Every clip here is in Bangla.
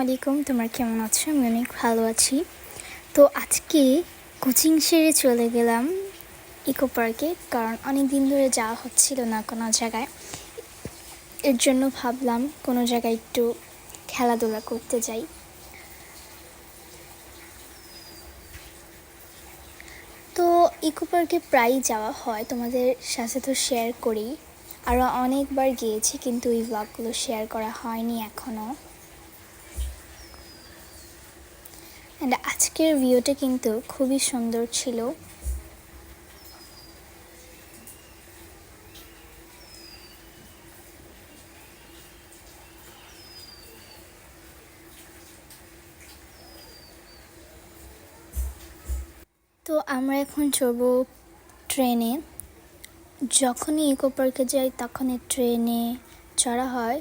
আলাইকুম, তোমরা কেমন আছো? আমি অনেক ভালো আছি। তো আজকে কোচিং সেরে চলে গেলাম ইকো পার্কে, কারণ অনেক দিন ধরে যাওয়া হচ্ছিল না কোনো জায়গায়। এর জন্য ভাবলাম কোনো জায়গায় একটু খেলাধুলা করতে যাই। তো ইকো পার্কে প্রায়ই যাওয়া হয়, তোমাদের সাথে তো শেয়ার করি। আরও অনেকবার গিয়েছি, কিন্তু এই ব্লগগুলো শেয়ার করা হয়নি এখনও। অ্যান্ড আজকের ভিউটা কিন্তু খুবই সুন্দর ছিল। তো আমরা এখন চড়বো ট্রেনে। যখনই ইকো পার্কে যাই তখনই ট্রেনে চড়া হয়।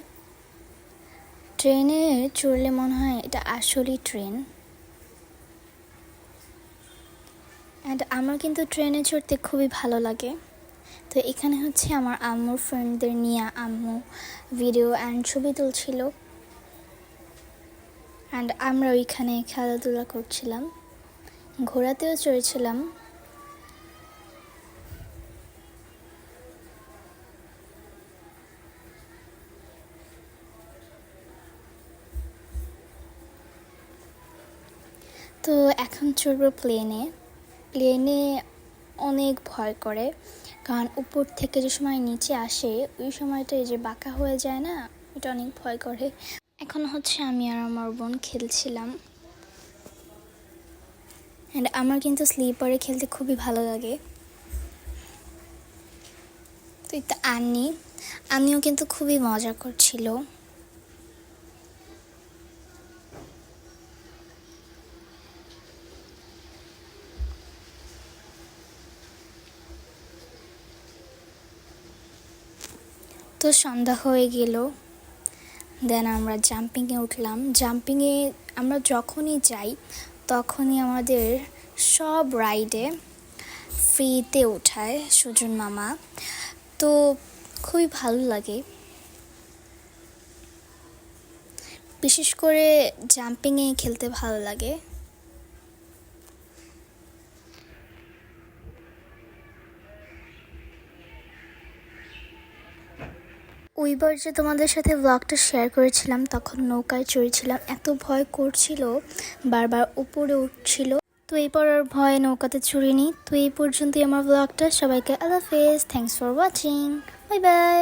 ট্রেনে চড়লে মনে হয় এটা আসলেই ট্রেন। অ্যান্ড আমার কিন্তু ট্রেনে চড়তে খুবই ভালো লাগে। তো এখানে হচ্ছে আমার আম্মুর ফ্রেন্ডদের নিয়ে আম্মু ভিডিও অ্যান্ড ছবি তুলছিল, অ্যান্ড আমরা ওইখানে খেলাধুলা করছিলাম, ঘোরাতেও চড়েছিলাম। তো এখন চড়বো প্লেনে। প্লেনে অনেক ভয় করে, কারণ উপর থেকে যে সময় নিচে আসে ওই সময়টা এই যে বাঁকা হয়ে যায় না, এটা অনেক ভয় করে। এখন হচ্ছে আমি আর আমার বোন খেলছিলাম। অ্যান্ড আমার কিন্তু স্লিপারে খেলতে খুবই ভালো লাগে। তো এটা আমিও কিন্তু খুবই মজা করছিল। তো সন্ধ্যা হয়ে গেল, দেন আমরা জাম্পিংয়ে উঠলাম। জাম্পিংয়ে আমরা যখনই যাই তখনই আমাদের সব রাইডে ফ্রিতে ওঠায় সুজন মামা। তো খুবই ভালো লাগে, বিশেষ করে জাম্পিংয়ে খেলতে ভালো লাগে। ওইবার যে তোমাদের সাথে ব্লগটা শেয়ার করেছিলাম তখন নৌকায় চড়েছিলাম, এত ভয় করছিল, বারবার উপরে উঠছিল। তো এরপর আর ভয়ে নৌকাতে চড়িনি। তো এই পর্যন্তই আমার ব্লগটা। সবাইকে আল্লাহ হাফেজ, thanks for watching, bye bye.